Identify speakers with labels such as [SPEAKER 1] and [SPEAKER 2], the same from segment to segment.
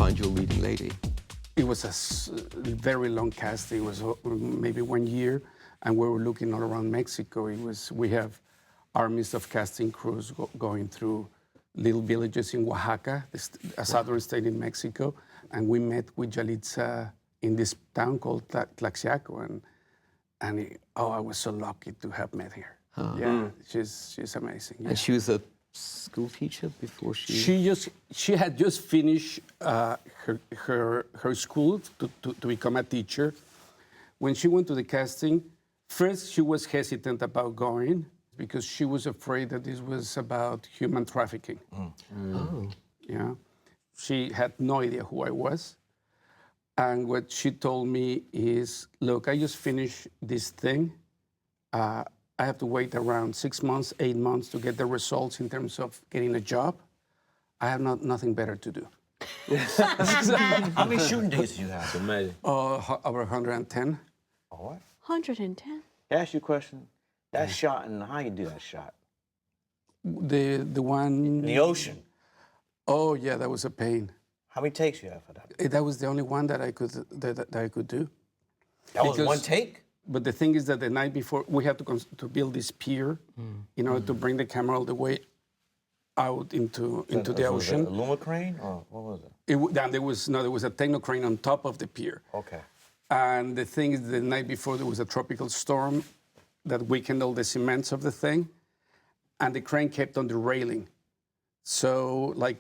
[SPEAKER 1] find your leading lady?
[SPEAKER 2] It was a very long casting. It was maybe 1 year, and we were looking all around Mexico. We have armies of casting crews going through little villages in Oaxaca, a southern state in Mexico, and we met with Yalitza in this town called Tlaxiaco, and I was so lucky to have met her. Yeah, she's amazing. Yeah.
[SPEAKER 1] And she was a school teacher before she...
[SPEAKER 2] She had just finished her school to become a teacher. When she went to the casting, first she was hesitant about going because she was afraid that this was about human trafficking.
[SPEAKER 1] Oh.
[SPEAKER 2] Yeah, she had no idea who I was. And what she told me is, look, I just finished this thing. I have to wait around 6 months, 8 months to get the results in terms of getting a job. I have nothing better to do.
[SPEAKER 3] How many shooting days did you have?
[SPEAKER 4] It's amazing.
[SPEAKER 2] Over 110.
[SPEAKER 3] Oh, what?
[SPEAKER 5] 110?
[SPEAKER 3] Can I ask you a question? That shot, and how you do that shot?
[SPEAKER 2] The one...
[SPEAKER 3] In the ocean.
[SPEAKER 2] Oh, yeah, that was a pain.
[SPEAKER 3] How many takes you have for that?
[SPEAKER 2] That was the only one that I could do.
[SPEAKER 3] That was one take?
[SPEAKER 2] But the thing is that the night before, we had to build this pier in order to bring the camera all the way out into the ocean.
[SPEAKER 3] Was it a Luma crane, or what was it?
[SPEAKER 2] There was a techno crane on top of the pier.
[SPEAKER 3] Okay.
[SPEAKER 2] And the thing is, the night before, there was a tropical storm that weakened all the cements of the thing, and the crane kept on the railing. So, like,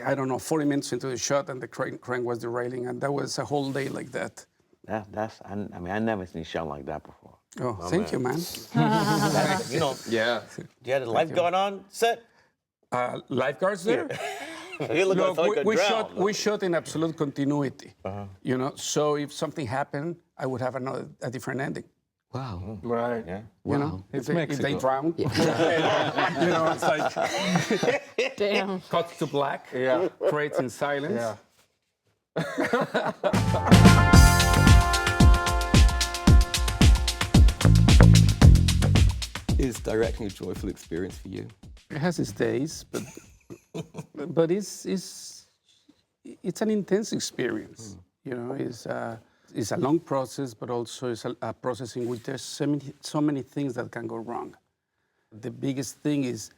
[SPEAKER 2] I don't know, 40 minutes into the shot, and the crane was derailing, and that was a whole day like that.
[SPEAKER 3] I mean, I never seen a shot like that before.
[SPEAKER 2] Oh, thank you, man.
[SPEAKER 3] You know,
[SPEAKER 1] Yeah.
[SPEAKER 3] you had a lifeguard on set?
[SPEAKER 2] Lifeguards there?
[SPEAKER 3] You look
[SPEAKER 2] Look,
[SPEAKER 3] like
[SPEAKER 2] we
[SPEAKER 3] a
[SPEAKER 2] shot
[SPEAKER 3] drown.
[SPEAKER 2] we shot in absolute continuity. You know, so if something happened, I would have a different ending.
[SPEAKER 1] Wow.
[SPEAKER 4] Right.
[SPEAKER 3] Yeah.
[SPEAKER 2] You know,
[SPEAKER 4] It's
[SPEAKER 2] if
[SPEAKER 4] Mexico.
[SPEAKER 2] they drown, you know, it's like
[SPEAKER 5] Damn.
[SPEAKER 2] cuts to black,
[SPEAKER 4] Yeah.
[SPEAKER 2] creates in silence.
[SPEAKER 4] Yeah.
[SPEAKER 1] Is directing a joyful experience for you?
[SPEAKER 2] It has its days, but it's an intense experience. You know, it's a long process, but also it's a process in which there's so many things that can go wrong. The biggest thing is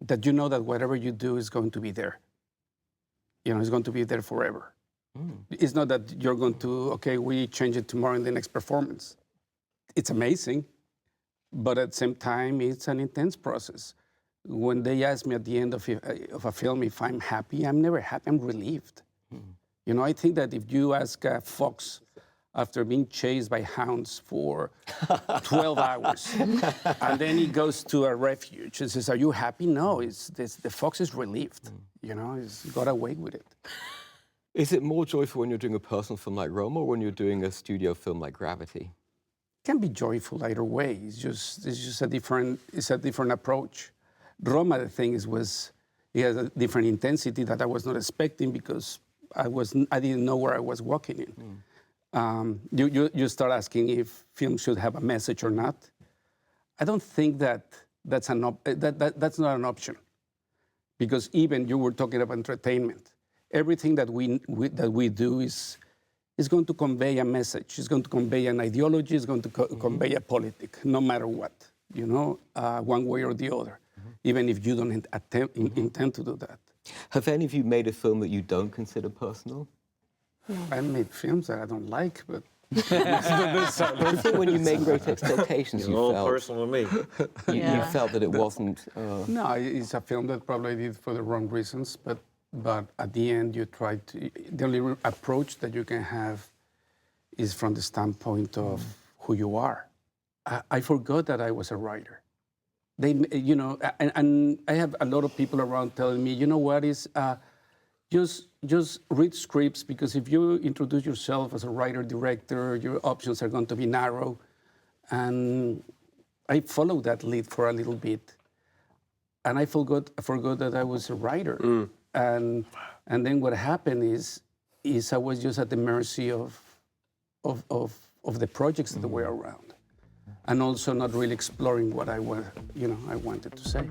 [SPEAKER 2] that you know that whatever you do is going to be there. You know, it's going to be there forever. It's not that you're going to, okay, we change it tomorrow in the next performance. It's amazing, but at the same time, it's an intense process. When they ask me at the end of a film if I'm happy, I'm never happy, I'm relieved. You know, I think that if you ask a fox after being chased by hounds for 12 hours, and then he goes to a refuge and says, are you happy? No, the fox is relieved. You know, he's got away with it.
[SPEAKER 1] Is it more joyful when you're doing a personal film like Roma or when you're doing a studio film like Gravity?
[SPEAKER 2] Can be joyful either way. It's just a different approach. Roma, the thing is, it has a different intensity that I was not expecting because I didn't know where I was walking in. You start asking if film should have a message or not. I don't think that's not an option, because even you were talking about entertainment. Everything that we do is going to convey a message. It's going to convey an ideology. It's going to convey a politic, no matter what. You know, one way or the other, even if you don't intend to do that.
[SPEAKER 1] Have any of you made a film that you don't consider personal?
[SPEAKER 2] I made films that I don't like, but
[SPEAKER 1] I think when you made Great Expectations,
[SPEAKER 4] You're all personal with me.
[SPEAKER 1] you felt that it wasn't...
[SPEAKER 2] no, it's a film that probably I did for the wrong reasons, but at the end, you try to... The only approach that you can have is from the standpoint of who you are. I forgot that I was a writer. You know, and I have a lot of people around telling me, you know what, is just read scripts, because if you introduce yourself as a writer, director, your options are going to be narrow. And I followed that lead for a little bit. And I forgot that I was a writer. And then what happened is I was just at the mercy of the projects that were around. and also not really exploring what I wanted to say.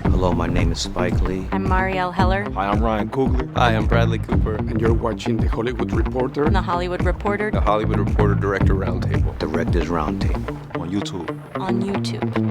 [SPEAKER 5] Hello, my name is Spike Lee.
[SPEAKER 6] I'm Marielle Heller.
[SPEAKER 7] Hi, I'm Ryan Coogler.
[SPEAKER 8] Hi, I'm Bradley Cooper.
[SPEAKER 2] And you're watching The Hollywood Reporter.
[SPEAKER 6] I'm the Hollywood Reporter.
[SPEAKER 8] The Hollywood Reporter Director Roundtable.
[SPEAKER 5] Directors Roundtable.
[SPEAKER 7] On YouTube.
[SPEAKER 6] On YouTube.